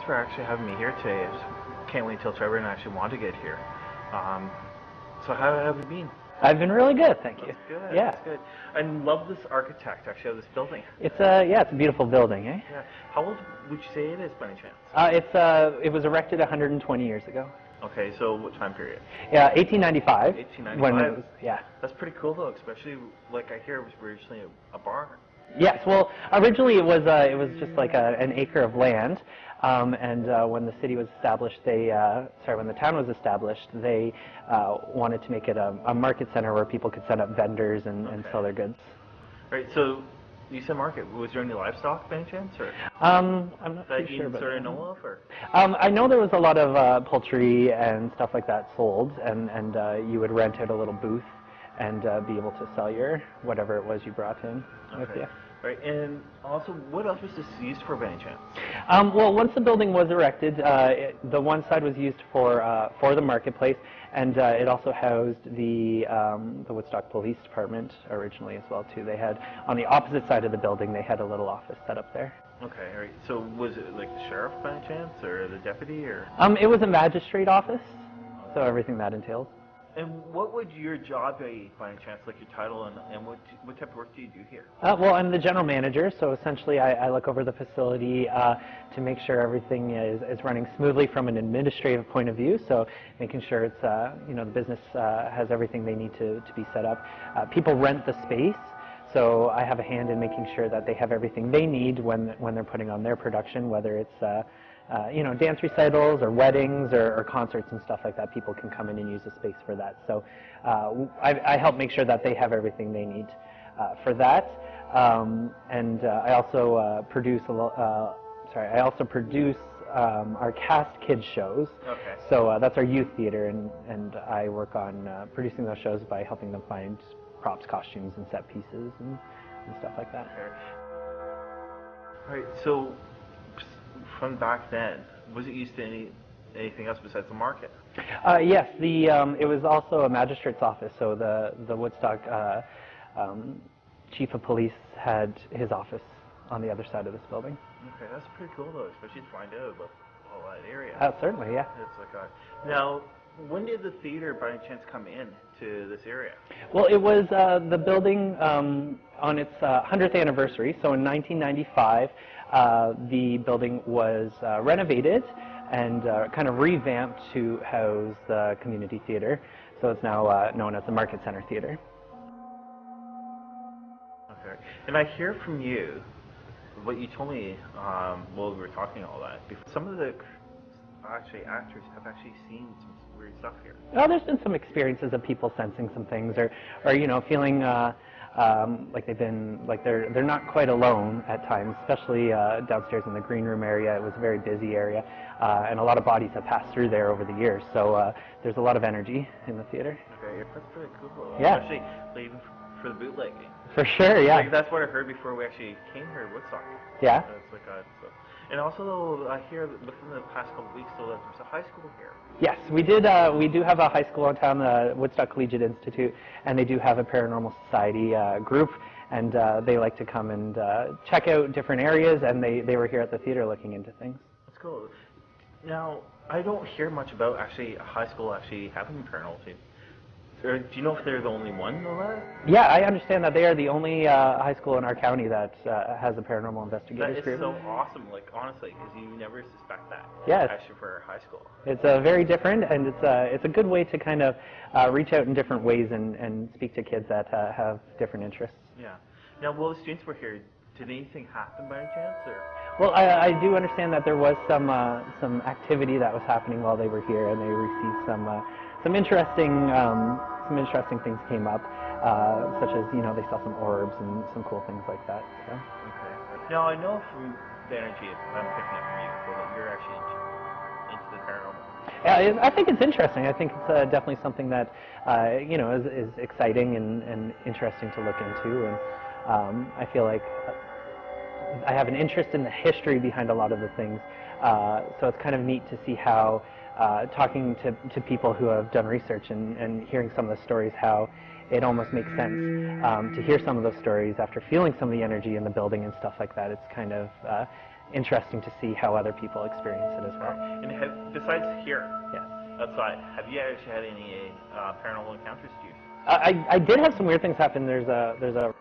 thanks for actually having me here today. I just can't wait till Trevor and I actually want to get here. So how have you been? I've been really good, thank you. That's good. Yeah. That's good. I love this architect actually of this building. It's it's a beautiful building, eh? Yeah. How old would you say it is by any chance? It was erected 120 years ago. Okay, so what time period? Yeah, 1895. 1895. When it was, yeah. That's pretty cool though, especially like I hear it was originally a barn. Yes, well, originally it was just like an acre of land, and when the city was established, when the town was established, they wanted to make it a market center where people could set up vendors and sell their goods. Right. So you said market. Was there any livestock by any chance, or I'm not that too you sure about sort that. of know of, or? I know there was a lot of poultry and stuff like that sold, and you would rent out a little booth and be able to sell your whatever it was you brought in with you. Right, and also, what else was this used for by any chance? Well, once the building was erected, the one side was used for the marketplace, and it also housed the Woodstock Police Department originally as well too. They had, on the opposite side of the building, they had a little office set up there. Okay, all right. So was it like the sheriff by any chance, or the deputy, or? It was a magistrate office, so everything that entails. And what would your job be by any chance, like your title, and what type of work do you do here? Well, I'm the general manager, so essentially I look over the facility to make sure everything is running smoothly from an administrative point of view, so making sure it's, the business has everything they need to be set up. People rent the space, so I have a hand in making sure that they have everything they need when they're putting on their production, whether it's dance recitals or weddings or concerts and stuff like that. People can come in and use the space for that. So I help make sure that they have everything they need for that. And I also produce our cast kids shows. Okay. So that's our youth theater, and I work on producing those shows by helping them find props, costumes, and set pieces and stuff like that. Okay. All right. So from back then, was it used to anything else besides the market? Yes, it was also a magistrate's office, so the Woodstock chief of police had his office on the other side of this building. Okay, that's pretty cool though, especially to find out about all that area. Certainly, yeah. It's like now, when did the theater by any chance come in to this area? Well, it was the building on its 100th anniversary, so in 1995, the building was renovated and kind of revamped to house the community theater. So it's now known as the Market Center Theater. Okay. And I hear from you, what you told me while we were talking all that, some of the actors have actually seen some weird stuff here. Well, there's been some experiences of people sensing some things or feeling like they're not quite alone at times, especially downstairs in the green room area. It was a very busy area, and a lot of bodies have passed through there over the years. So there's a lot of energy in the theater. Okay, that's pretty cool. Yeah. Especially even for the bootlegging. For sure, yeah. Like, that's what I heard before we actually came here at Woodstock. Yeah. And also, though, I hear within the past couple of weeks, though, that there's a high school here. Yes, we did. We do have a high school in town, the Woodstock Collegiate Institute, and they do have a paranormal society group, and they like to come and check out different areas, and they were here at the theater looking into things. That's cool. Now, I don't hear much about actually a high school actually having a paranormal team. Or do you know if they're the only one of that? Yeah, I understand that they are the only high school in our county that has a paranormal investigators group. That is so awesome, like, honestly, because you never suspect that. Yes. Actually, for high school. It's very different, and it's a good way to kind of reach out in different ways and speak to kids that have different interests. Yeah. Now, while the students were here, did anything happen by any chance, or? Well, I do understand that there was some activity that was happening while they were here, and they received some interesting things came up, such as they saw some orbs and some cool things like that. So. Okay. Now I know from the energy I'm picking up from you that you're actually into the paranormal. Yeah, I think it's interesting. I think it's definitely something that is exciting and interesting to look into, and I feel like I have an interest in the history behind a lot of the things. So it's kind of neat to see how. Talking to people who have done research and hearing some of the stories, how it almost makes sense to hear some of those stories after feeling some of the energy in the building and stuff like that. It's kind of, interesting to see how other people experience it as well. And besides here, Yes. outside, have you actually had any paranormal encounters, Steve? I did have some weird things happen. There's a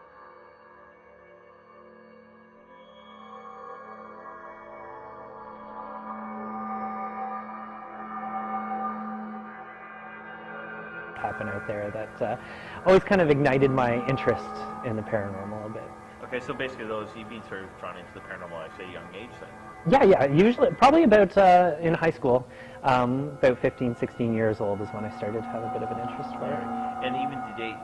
happen out there that always kind of ignited my interest in the paranormal a bit. Okay, so basically you've been sort of drawn into the paranormal at a young age then? Yeah, usually, probably about in high school, about 15, 16 years old is when I started to have a bit of an interest for it. And even to date,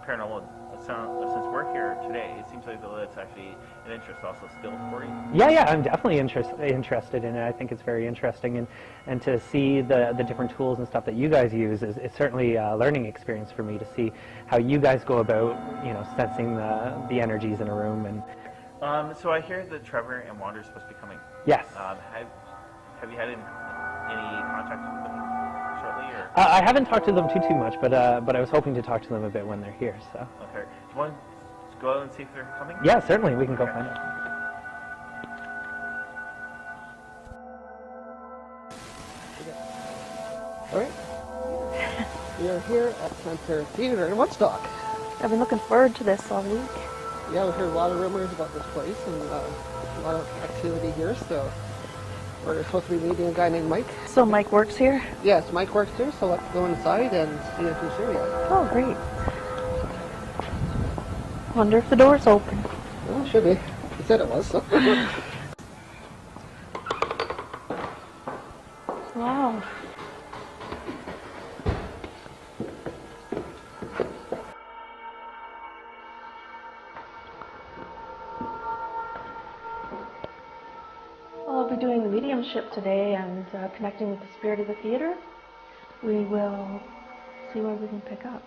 paranormal, since we're here today, it seems like that's actually an interest also still for you. Yeah, I'm definitely interested in it. I think it's very interesting, and to see the different tools and stuff that you guys use is certainly a learning experience for me to see how you guys go about, sensing the energies in a room. And so I hear that Trevor and Wanda are supposed to be coming. Yes. Have you had any contact with them shortly? Or? I haven't talked to them too much, but I was hoping to talk to them a bit when they're here. So. Okay. Do you want to go out and see if they're coming? Yeah, certainly. We can go find out. All right. We are here at Center Theatre in Woodstock. I've been looking forward to this all week. Yeah, we heard a lot of rumors about this place and a lot of activity here, so we're supposed to be meeting a guy named Mike. So Mike works here? Yes, Mike works here, so let's go inside and see if he's here yet. Oh, great. Wonder if the door's open. Well, it should be. He said it was, so. Wow. I'll be doing the mediumship today and connecting with the spirit of the theater. We will see what we can pick up.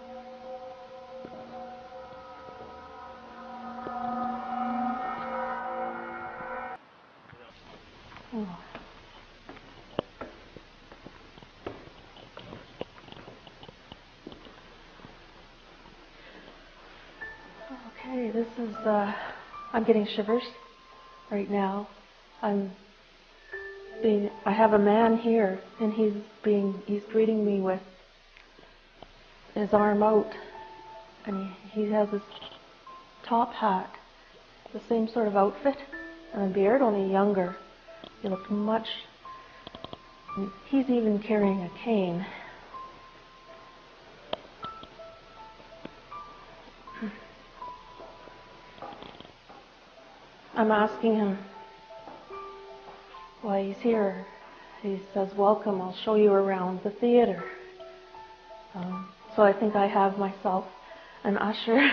Oh. Okay, this is, I'm getting shivers right now. I have a man here, and he's greeting me with his arm out, and he has this top hat, the same sort of outfit, and a beard, only younger. He looked much, he's even carrying a cane. I'm asking him why he's here. He says, "Welcome, I'll show you around the theater." So I think I have myself an usher,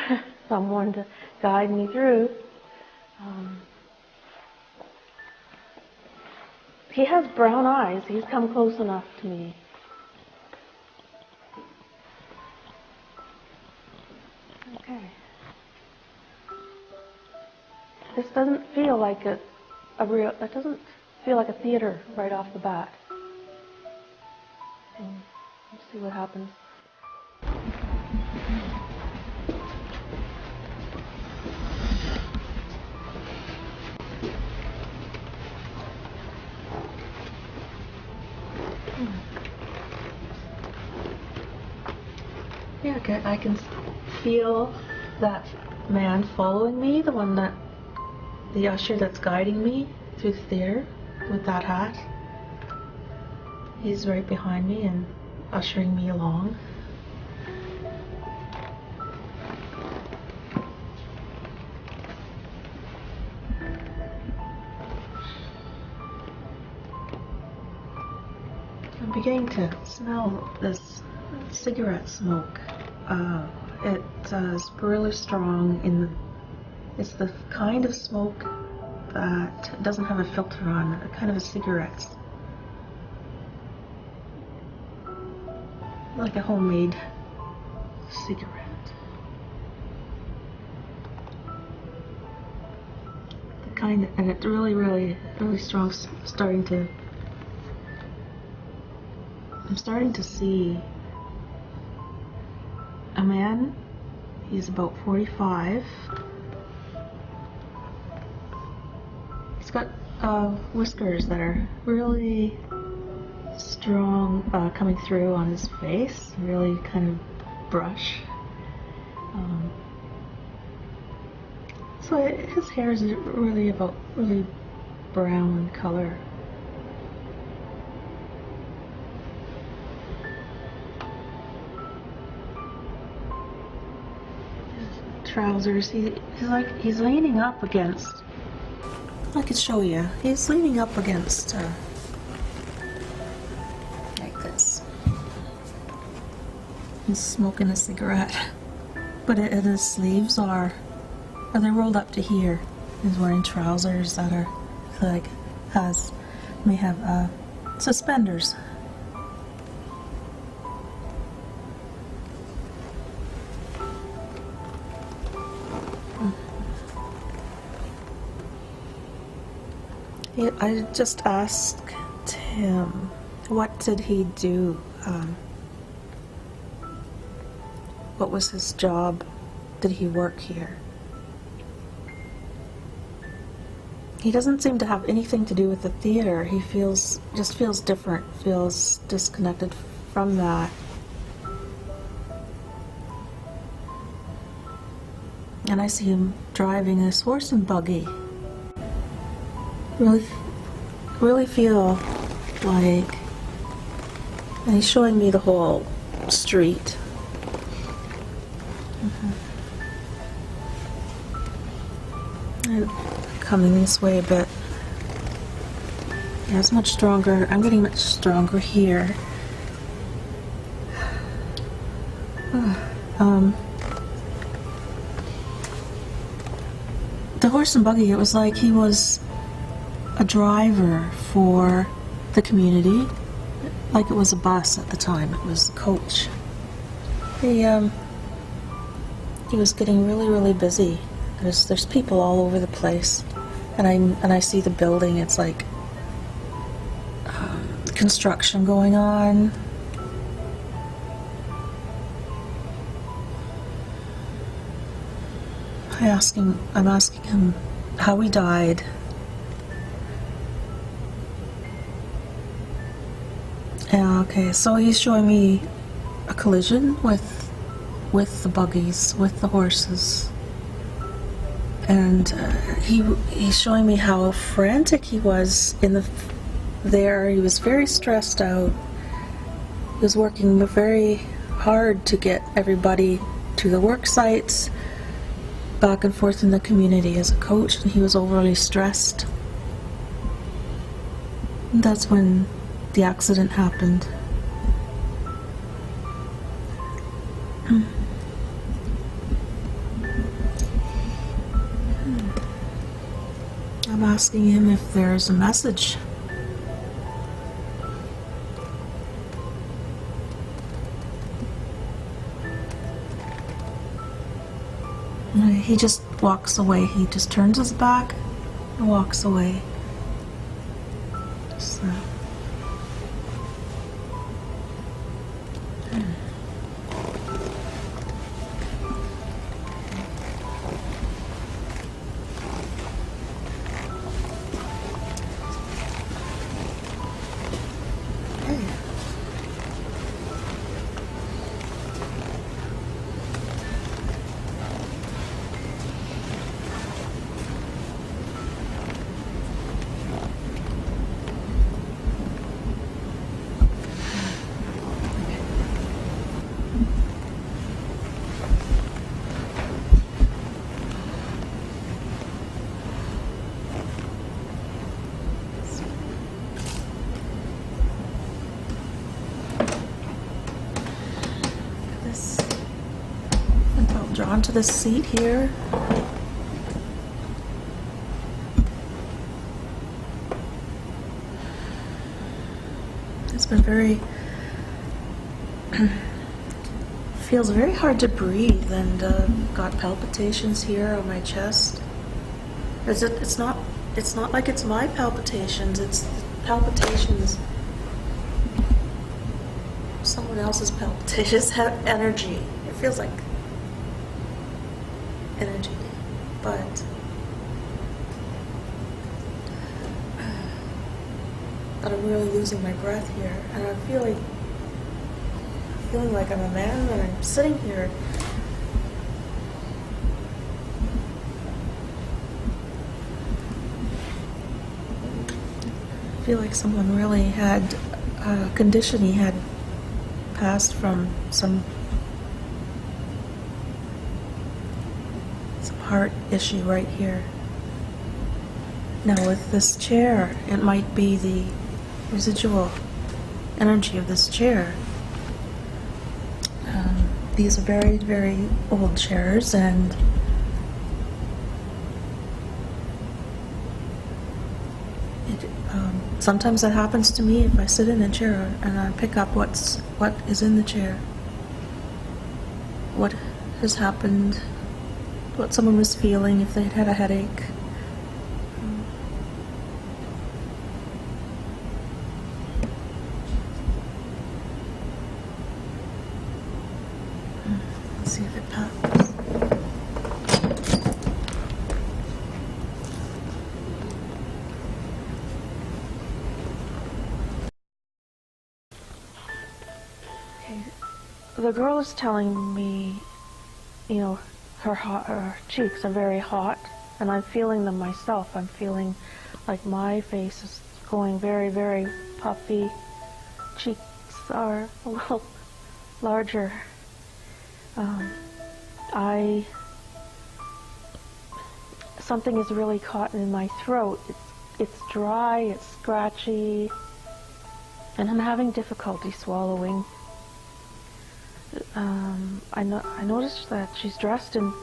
someone to guide me through. He has brown eyes. He's come close enough to me. Okay. This doesn't feel like it doesn't feel like a theater right off the bat. Let's see what happens. Yeah, okay, I can feel that man following me, the usher that's guiding me through the theater with that hat. He's right behind me and ushering me along. I'm beginning to smell this cigarette smoke. It's really strong. It's the kind of smoke that doesn't have a filter on, kind of a cigarette. Like a homemade cigarette. The kind, and it's really, really, really strong. I'm starting to see a man. He's about 45. He's He's got whiskers that are really strong, coming through on his face, really kind of brush. So his hair is really brown color. His trousers, he's leaning up against. I could show you. He's leaning up against like this. He's smoking a cigarette, but his sleeves are they're rolled up to here. He's wearing trousers that are like may have suspenders. I just asked him, what did he do? What was his job? Did he work here? He doesn't seem to have anything to do with the theater. He just feels different, feels disconnected from that. And I see him driving this horse and buggy. Really feel like, and he's showing me the whole street. I'm coming this way a bit. Yeah, it's much stronger. I'm getting much stronger here. The horse and buggy, it was like he was a driver for the community, like it was a bus at the time. It was a coach. He was getting really busy. There's people all over the place, and I see the building. It's like construction going on. I'm asking him how he died. Okay, so he's showing me a collision with the buggies, with the horses, and he's showing me how frantic he was there. He was very stressed out. He was working very hard to get everybody to the work sites, back and forth in the community as a coach, and he was overly stressed. And that's when the accident happened. I'm asking him if there's a message. He just walks away. He just turns his back and walks away. So. Drawn to this seat here. It's been feels very hard to breathe, and got palpitations here on my chest. It's not like it's my palpitations, it's palpitations, someone else's palpitations, energy. It feels like energy, but that I'm really losing my breath here, and I'm feeling like I'm a man when I'm sitting here. I feel like someone really had a condition he had passed from some heart issue right here. Now with this chair, it might be the residual energy of this chair. These are very, very old chairs, and sometimes that happens to me if I sit in a chair and I pick up what is in the chair, what has happened, what someone was feeling, if they'd had a headache. Let's see if it pops. Okay, the girl is telling me, you know, her cheeks are very hot, and I'm feeling them myself. I'm feeling like my face is going very, very puffy. Cheeks are a little larger. Something is really caught in my throat. It's dry, it's scratchy, and I'm having difficulty swallowing. I noticed that she's dressed in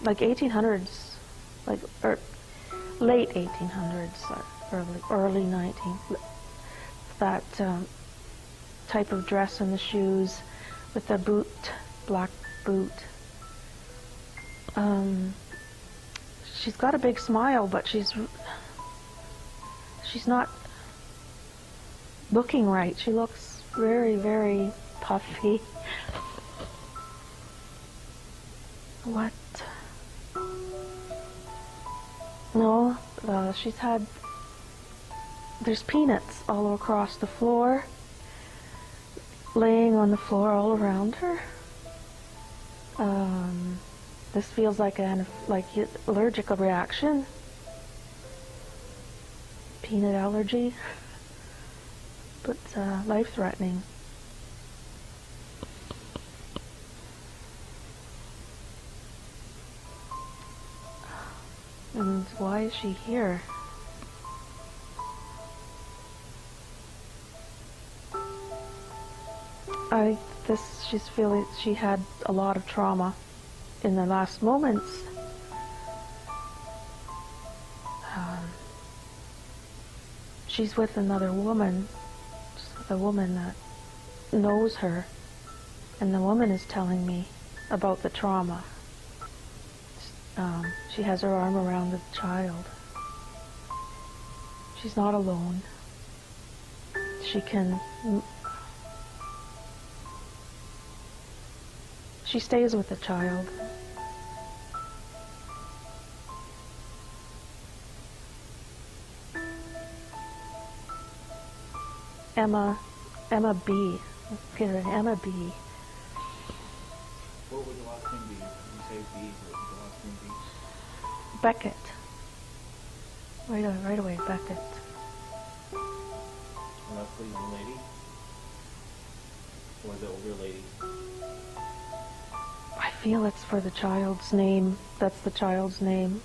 like 1800s, or late 1800s, early 19th. That type of dress and the shoes with the boot, black boot. She's got a big smile, but she's not looking right. She looks very, very puffy. What? No, there's peanuts all across the floor, laying on the floor all around her. This feels like an allergic reaction. Peanut allergy, but life-threatening. And why is she here? She's feeling she had a lot of trauma in the last moments. She's with another woman, just with a woman that knows her, and the woman is telling me about the trauma. She has her arm around the child. She's not alone. She stays with the child. Emma B. Let's get her, Emma B. What would the last name be? You say B, what would the last name be? Beckett. Right away, Beckett. And that's the young lady? Or the older lady? I feel it's for the child's name. That's the child's name.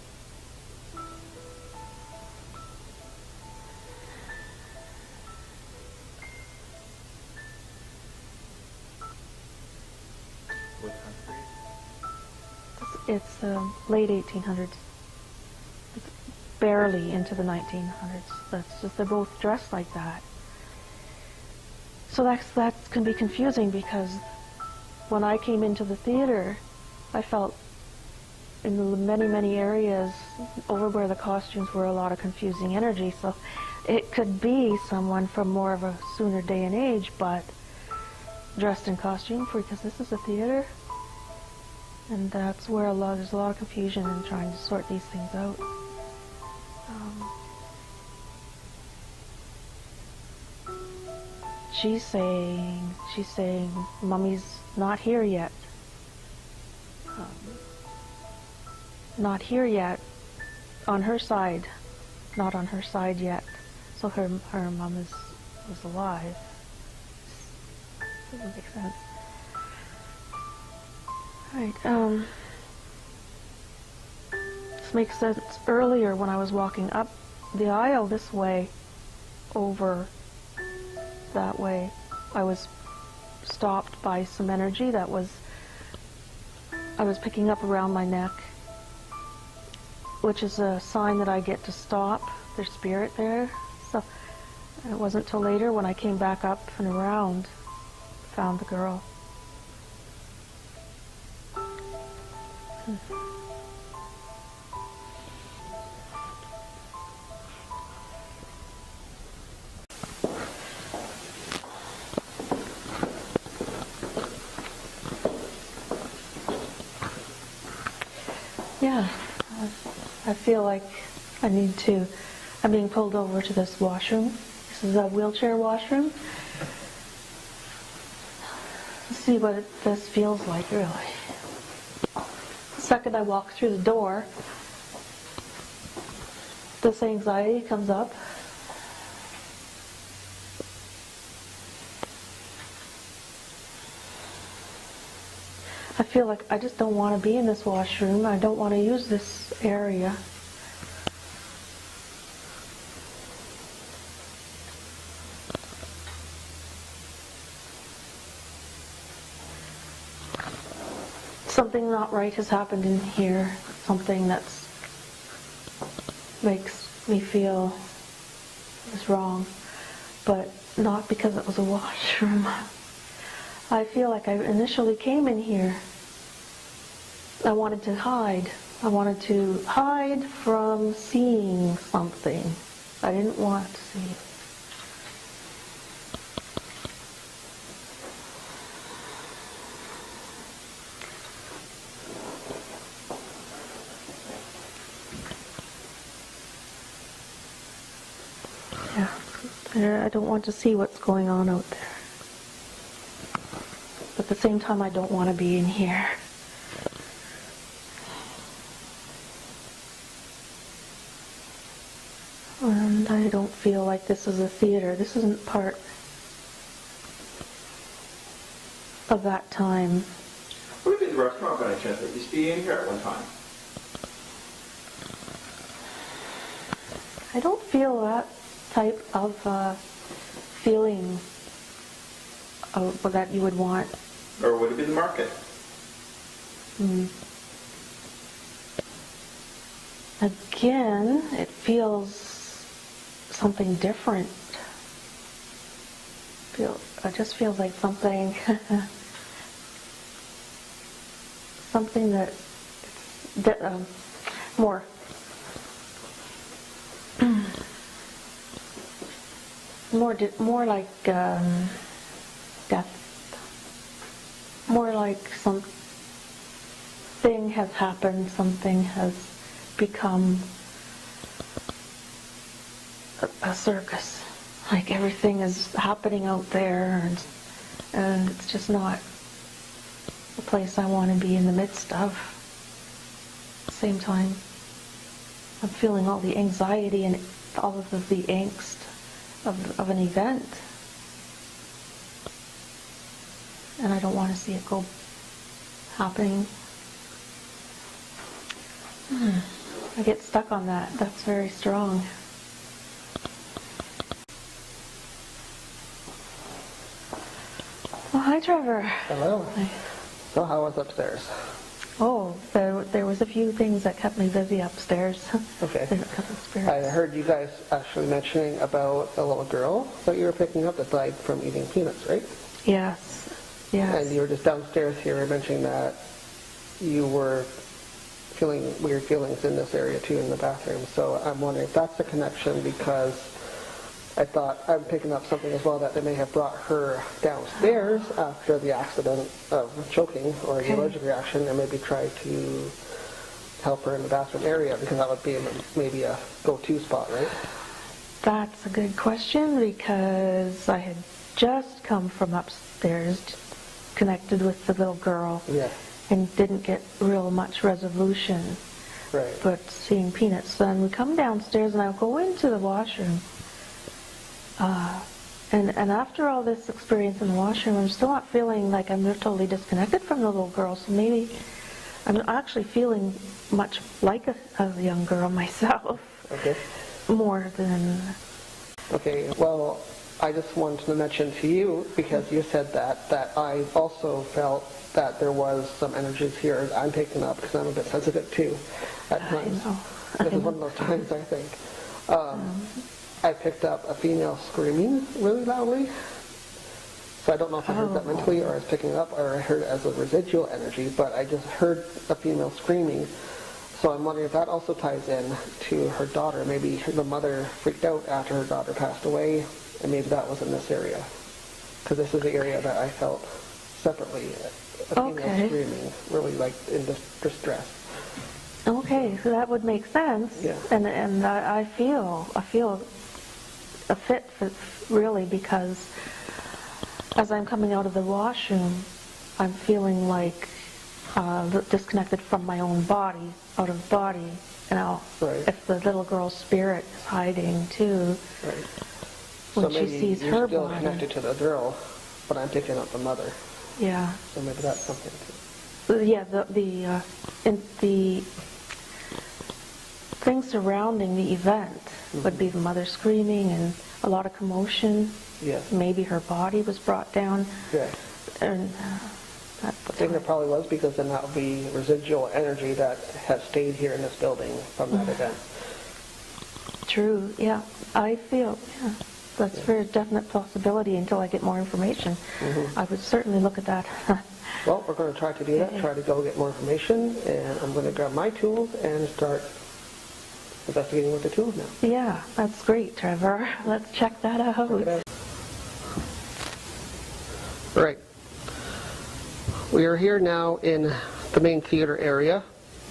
What country? It's late 1800s. It's barely into the 1900s. That's just, they're both dressed like that. So that can be confusing, because when I came into the theater, I felt in the many areas over where the costumes were a lot of confusing energy. So it could be someone from more of a sooner day and age, but dressed in costume, because this is a theater, and that's where there's a lot of confusion in trying to sort these things out. she's saying, Mummy's not here yet. Not here yet. On her side. Not on her side yet. So her mom was alive. Doesn't make sense. Right, this makes sense. Earlier when I was walking up the aisle this way, over that way, I was stopped by some energy that I was picking up around my neck, which is a sign that I get to stop. There's spirit there. So it wasn't till later when I came back up and around, found the girl. Yeah, I feel like I'm being pulled over to this washroom. This is a wheelchair washroom. Let's see what this feels like, really. The second I walk through the door, this anxiety comes up. I feel like I just don't want to be in this washroom. I don't want to use this area. Something not right has happened in here. Something that makes me feel is wrong, but not because it was a washroom. I feel like I initially came in here. I wanted to hide. I wanted to hide from seeing something. I didn't want to see it. Yeah, I don't want to see what's going on out there. But at the same time, I don't want to be in here. And I don't feel like this is a theater. This isn't part of that time. Would it be the restaurant by any chance that used to be in here at one time? I don't feel that type of feeling that you would want. Or would it be the market? Again, it feels something different. It just feels like something something that more more like death. More like something has happened, something has become a circus. Like everything is happening out there, and it's just not a place I want to be in the midst of. At the same time, I'm feeling all the anxiety and all of the angst of an event. And I don't want to see it go happening. I get stuck on that. That's very strong. Oh, hi, Trevor. Hello. Hi. So how was upstairs? Oh, there was a few things that kept me busy upstairs. Okay. There's a couple of spirits. I heard you guys actually mentioning about a little girl that you were picking up that died from eating peanuts, right? Yes. Yes. And you were just downstairs here mentioning that you were feeling weird feelings in this area too in the bathroom. So I'm wondering if that's a connection, because I thought I'm picking up something as well that they may have brought her downstairs after the accident of choking or the allergic reaction, and maybe tried to help her in the bathroom area, because that would be maybe a go-to spot, right? That's a good question, because I had just come from upstairs, connected with the little girl, Yeah. and didn't get real much resolution. Right. But seeing Peanuts, then we come downstairs and I'll go into the washroom. And after all this experience in the washroom, I'm still not feeling like I'm totally disconnected from the little girl. So maybe I'm actually feeling much like a young girl myself. Okay. More than... Okay, well, I just wanted to mention to you, because you said that I also felt that there was some energies here I'm picking up, because I'm a bit sensitive too at times. This is one of those times, I think. I picked up a female screaming really loudly. So I don't know if I heard that mentally, or I was picking it up, or I heard it as a residual energy, but I just heard a female screaming. So I'm wondering if that also ties in to her daughter. Maybe the mother freaked out after her daughter passed away, and maybe that was in this area. Because this is the area that I felt separately. A female screaming, really like in distress. Okay, so that would make sense. Yeah. And I feel a fit really, because as I'm coming out of the washroom, I'm feeling like disconnected from my own body, out of body. And if the little girl's spirit is hiding too, when she sees her body. So maybe you're still connected to the girl, but I'm picking up the mother. Yeah. So maybe that's something too. Yeah, the things surrounding the event would be the mother screaming and a lot of commotion. Yes. Maybe her body was brought down. Yeah. And I think there probably was, because then that would be residual energy that has stayed here in this building from that event. True. Yeah, I feel. Yeah. That's a very definite possibility until I get more information. I would certainly look at that. Well, we're going to try to do that, try to go get more information, and I'm going to grab my tools and start investigating with the tools now. Yeah, that's great, Trevor. Let's check that out. Right. We are here now in the main theater area,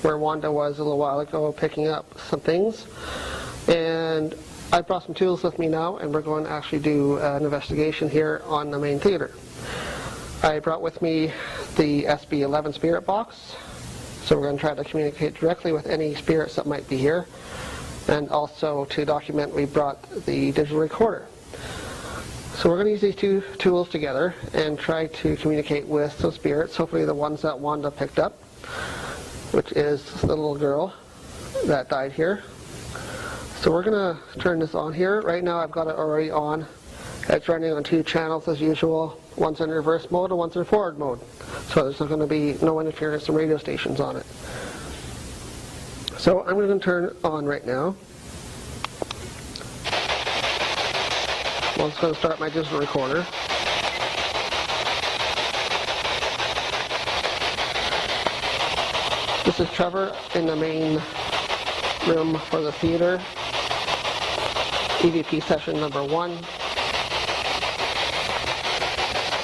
where Wanda was a little while ago picking up some things. And I brought some tools with me now, and we're going to actually do an investigation here on the main theater. I brought with me the SB11 spirit box, so we're going to try to communicate directly with any spirits that might be here. And also to document, we brought the digital recorder. So we're going to use these two tools together and try to communicate with some spirits, hopefully the ones that Wanda picked up, which is the little girl that died here. So we're going to turn this on here. Right now I've got it already on. It's running on 2 channels as usual. One's in reverse mode and one's in forward mode. So there's not going to be no interference from radio stations on it. So I'm going to turn it on right now. Well, I'm just going to start my digital recorder. This is Trevor in the main room for the theater. EVP session number 1.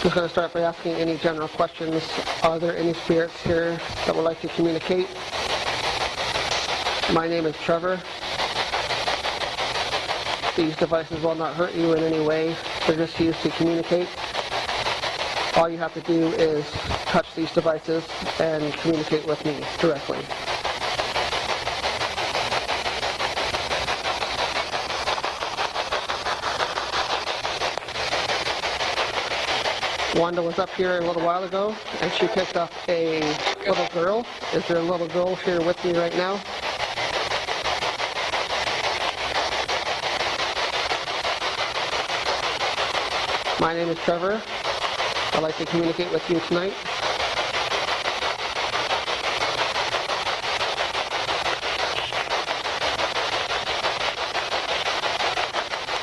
Just going to start by asking any general questions. Are there any spirits here that would like to communicate? My name is Trevor. These devices will not hurt you in any way. They're just used to communicate. All you have to do is touch these devices and communicate with me directly. Wanda was up here a little while ago, and she picked up a little girl. Is there a little girl here with me right now? My name is Trevor. I'd like to communicate with you tonight.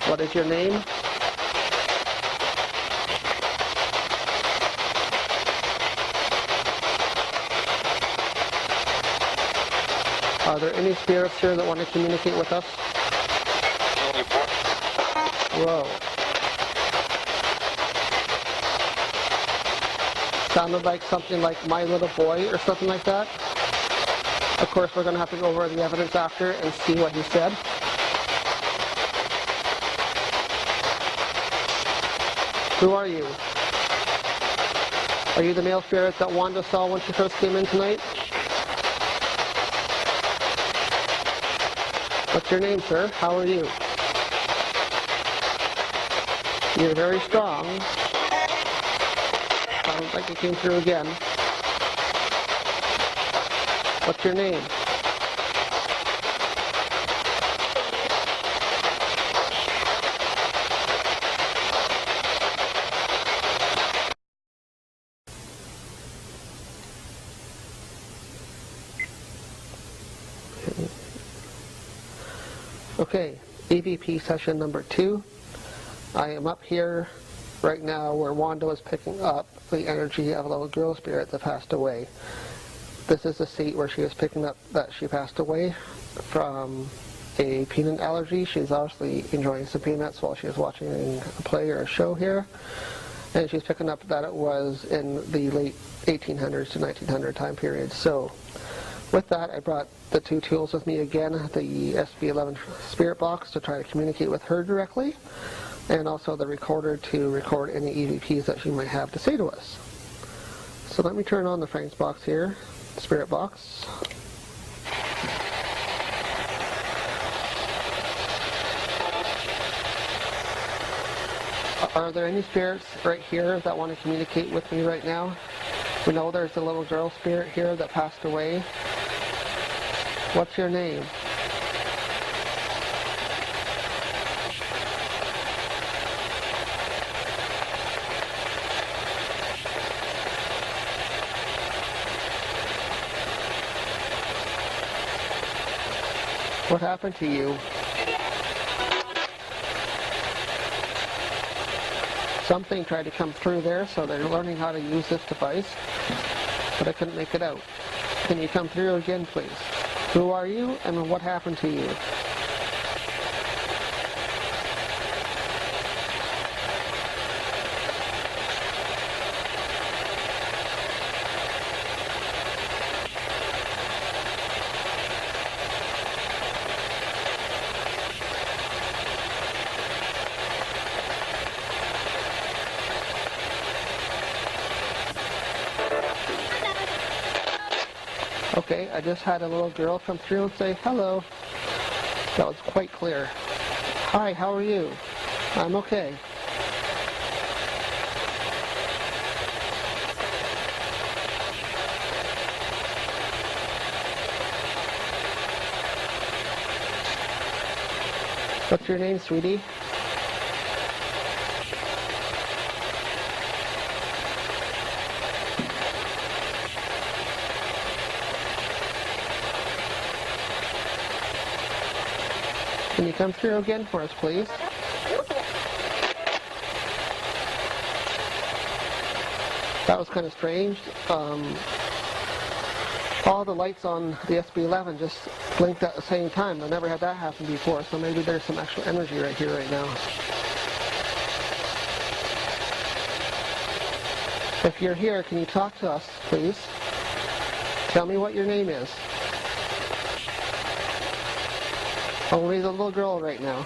What is your name? Are there any spirits here that want to communicate with us? Whoa. Sounded like something like My Little Boy or something like that. Of course, we're going to have to go over the evidence after and see what he said. Who are you? Are you the male spirit that Wanda saw when she first came in tonight? What's your name, sir? How are you? You're very strong. Sounds like you came through again. What's your name? Okay, EVP session number 2. I am up here right now where Wanda was picking up the energy of a little girl spirit that passed away. This is the seat where she was picking up that she passed away from a peanut allergy. She's obviously enjoying some peanuts while she was watching a play or a show here. And she's picking up that it was in the late 1800s to 1900 time period. So with that, I brought the 2 tools with me again, the SB11 spirit box to try to communicate with her directly, and also the recorder to record any EVPs that she might have to say to us. So let me turn on the Frank's box here, spirit box. Are there any spirits right here that want to communicate with me right now? We know there's a little girl spirit here that passed away. What's your name? What happened to you? Something tried to come through there, so they're learning how to use this device, but I couldn't make it out. Can you come through again, please? Who are you, and what happened to you? Okay, I just had a little girl come through and say hello. That was quite clear. Hi, how are you? I'm okay. What's your name, sweetie? Can you come through again for us, please? That was kind of strange. All the lights on the SB11 just blinked at the same time. I've never had that happen before, so maybe there's some extra energy right here, right now. If you're here, can you talk to us, please? Tell me what your name is. Only the little girl right now.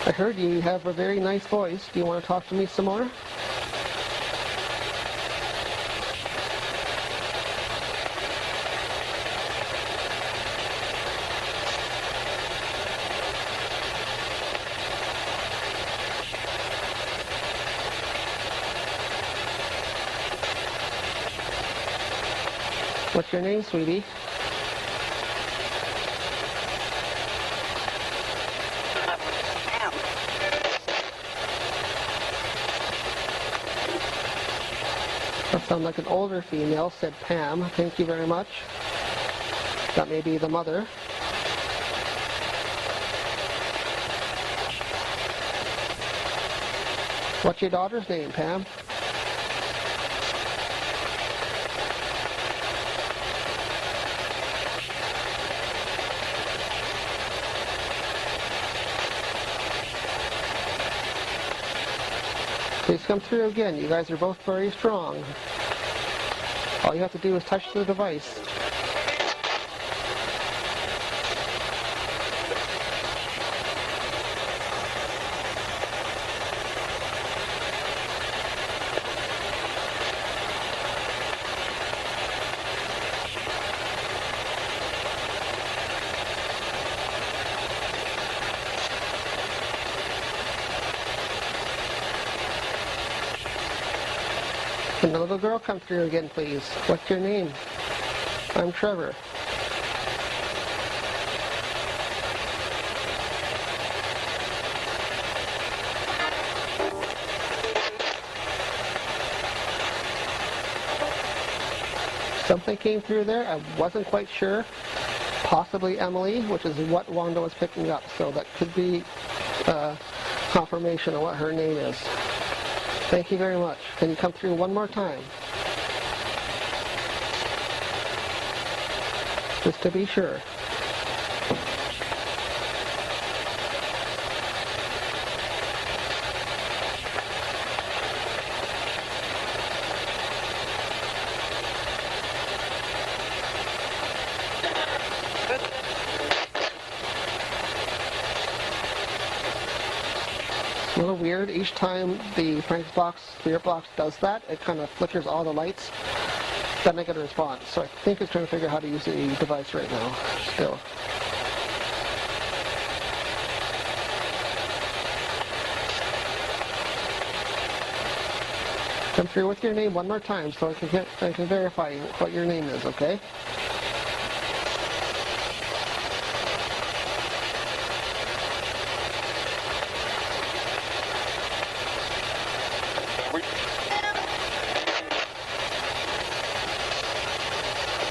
I heard you have a very nice voice. Do you want to talk to me some more? What's your name, sweetie? That sounds like an older female, said Pam. Thank you very much. That may be the mother. What's your daughter's name, Pam? Please come through again. You guys are both very strong. All you have to do is touch the device. Can the little girl come through again, please? What's your name? I'm Trevor. Something came through there. I wasn't quite sure. Possibly Emily, which is what Wanda was picking up. So that could be confirmation of what her name is. Thank you very much. Can you come through one more time? Just to be sure. A little weird. Each time the Frank's box, spirit box does that, it kind of flickers all the lights. Then I get a response. So I think it's trying to figure out how to use the device right now. Still. Come through with your name one more time so I can verify what your name is, okay?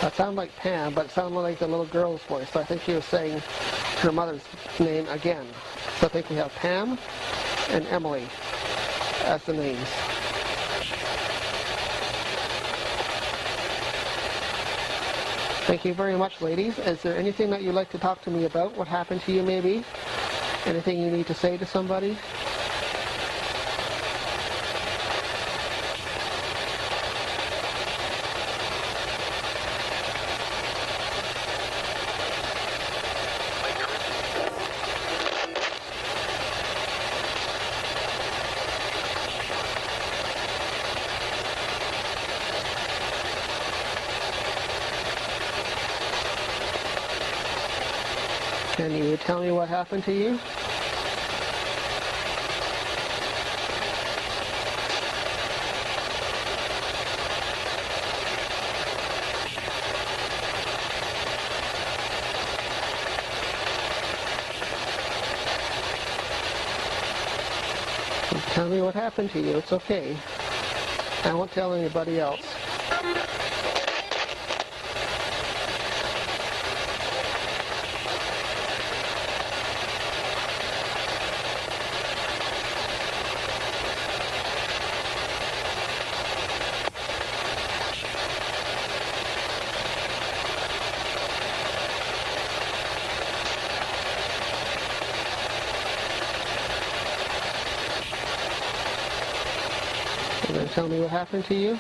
That sounded like Pam, but it sounded like the little girl's voice. So I think she was saying her mother's name again. So I think we have Pam and Emily as the names. Thank you very much, ladies. Is there anything that you'd like to talk to me about? What happened to you, maybe? Anything you need to say to somebody? Can you tell me what happened to you? Tell me what happened to you. It's okay. I won't tell anybody else. Tell me what happened to you.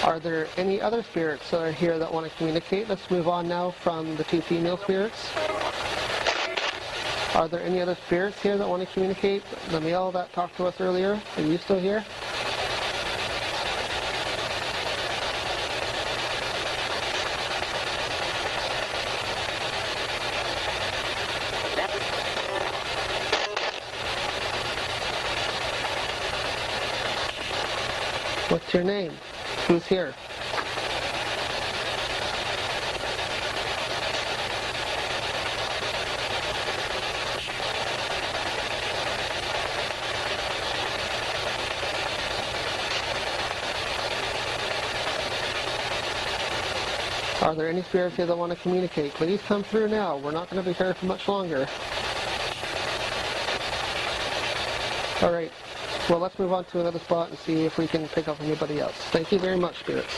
Are there any other spirits that are here that want to communicate? Let's move on now from the two female spirits. Are there any other spirits here that want to communicate? The male that talked to us earlier, are you still here? What's your name? Who's here? Are there any spirits here that want to communicate? Please come through now. We're not going to be here for much longer. All right. Well, let's move on to another spot and see if we can pick up anybody else. Thank you very much, spirits.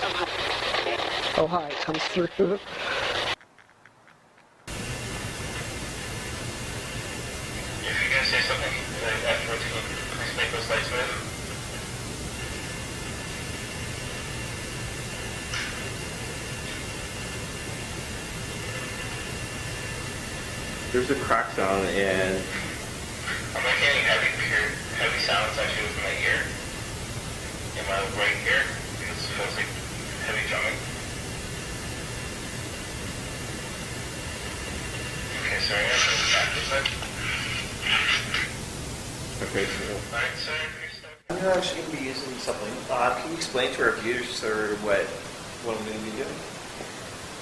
Oh, hi. Comes through. You're gonna say something afterwards. Please make those lights move. There's a crack sound and I'm not getting heavy sounds actually with my ear. In my right ear. It feels like heavy drumming. Okay, sorry, I'm going to back this side. okay, so Alright, sorry for your stuff. I'm actually going to be using something. Can you explain to our viewers sort of what I'm going to be doing?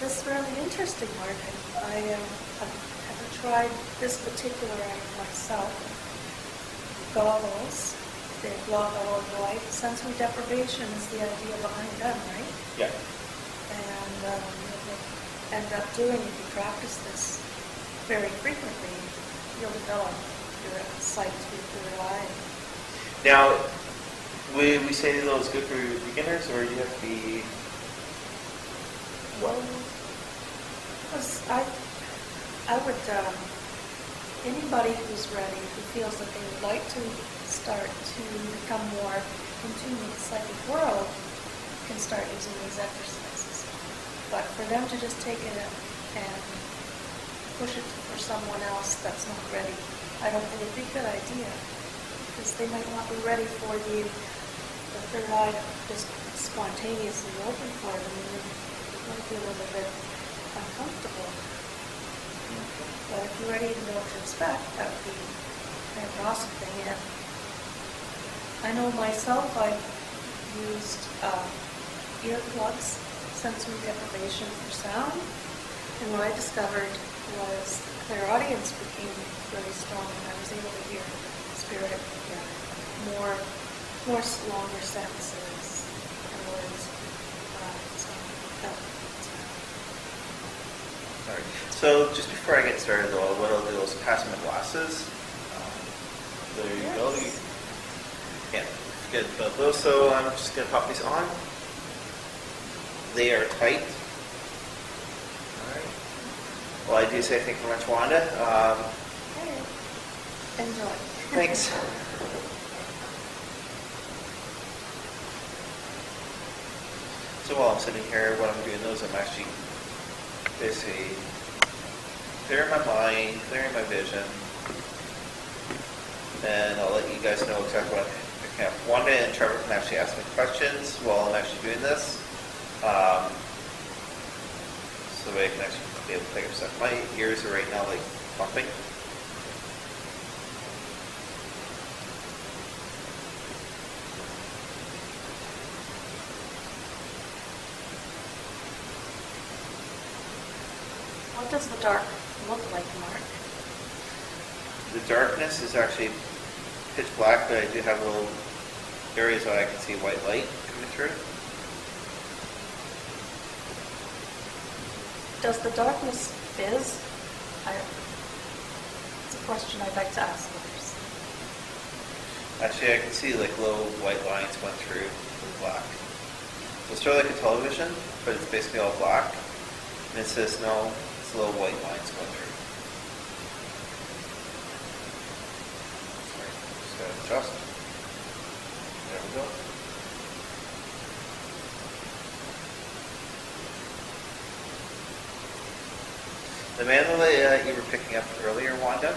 This is really interesting, Mark. I haven't tried this particular item myself. Goggles, they block all of the light. Sensory deprivation is the idea behind them, right? Yeah. And what you'll end up doing if you practice this very frequently, you'll develop your sight to your third eye. Now, would we say that it's good for beginners, or do you have to be... Well, because I would, anybody who's ready, who feels that they would like to start to become more in tune with the psychic world, can start using these exercises. But for them to just take it and push it for someone else that's not ready, I don't think it'd be a good idea. Because they might not be ready for the third eye to just spontaneously open for them, and it might be a little bit uncomfortable. But if you're ready to know what to expect, that would be an awesome thing. And I know myself, I've used earplugs, sensory deprivation for sound, and what I discovered was clairaudience became very strong, and I was able to hear spirit more longer sentences and words. Alright. So just before I get started though, what I'll do is pass my glasses. There you go. Yeah, good. So I'm just going to pop these on. They are tight. Alright. Well, I do say thank you very much, Wanda. Enjoy. Thanks. So while I'm sitting here, what I'm doing is I'm actually basically clearing my mind, clearing my vision, and I'll let you guys know exactly what I can. Wanda and Trevor can actually ask me questions while I'm actually doing this, so that I can actually be able to pick up stuff. My ears are right now like pumping. What does the dark look like, Mark? The darkness is actually pitch black, but I do have little areas where I can see white light coming through. Does the darkness fizz? It's a question I'd like to ask others. Actually, I can see like little white lines going through the black. So it's sort of like a television, but it's basically all black. And it says no, it's little white lines going through. Sorry, just gotta adjust. There we go. The man that you were picking up earlier, Wanda,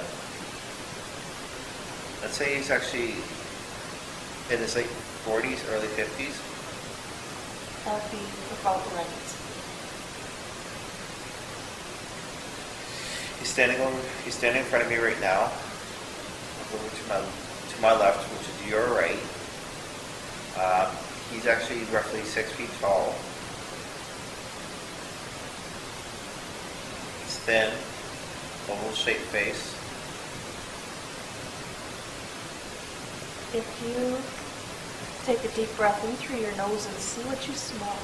let's say he's actually in his late 40s, early 50s. That would be about right. He's standing in front of me right now. Over to my left, which is your right. He's actually roughly 6 feet tall. He's thin, oval-shaped face. If you take a deep breath in through your nose and see what you smell.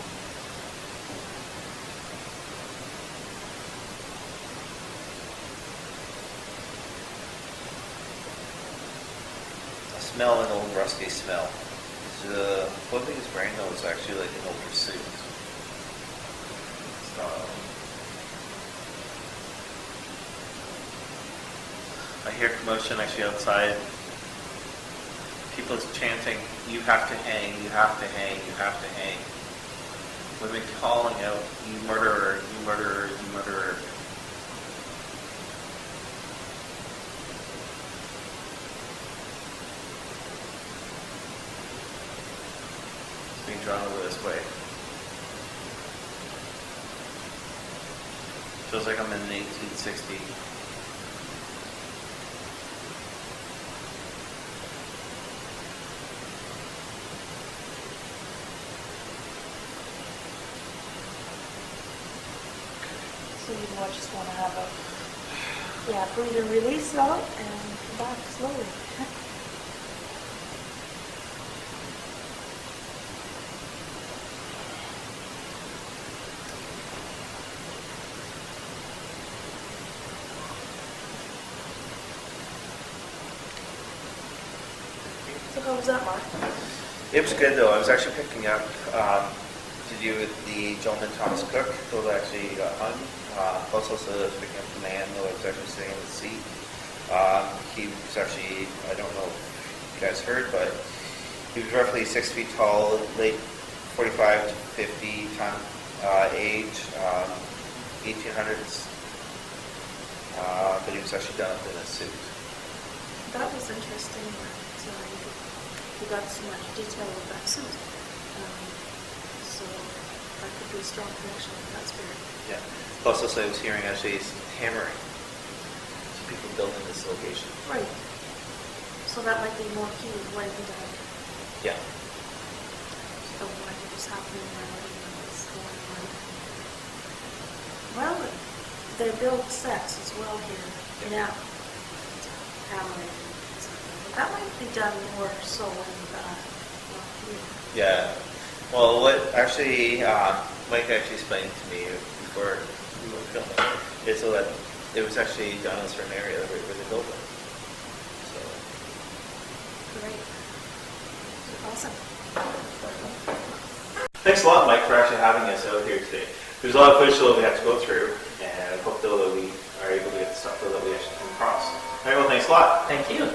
I smell an old rusty smell. One thing his brain though is actually like an older suit. I hear commotion actually outside. People chanting, "You have to hang, you have to hang, you have to hang." Women calling out, "You murderer, you murderer, you murderer." It's being drawn over this way. Feels like I'm in 1860. So you just want to have a, breathe and release out and come back slowly. So how was that, Mark? It was good though. I was actually picking up to do with the gentleman Thomas Cook, who actually got hung. Also, picking up the man who was actually sitting in the seat. He was actually, I don't know if you guys heard, but he was roughly 6 feet tall, late 45 to 50 ton age, 1800s. But he was actually done up in a suit. That was interesting that you got so much detail with that suit. So that could be a strong connection with that spirit. Yeah. Plus, also, I was hearing actually hammering. So people building this location. Right. So that might be more key when Yeah. the what was happening around and what's going on. Well, they build sets as well here. Yeah. Hammering. That might be done more so in the Yeah. Well, what actually Mike actually explained to me before we were filming is so that it was actually done in a certain area where they built it. So. Great. Awesome. Thanks a lot, Mike, for actually having us out here today. There's a lot of footage that we have to go through, and I hope though that we are able to get the stuff that we actually come across. All right, well, thanks a lot. Thank you.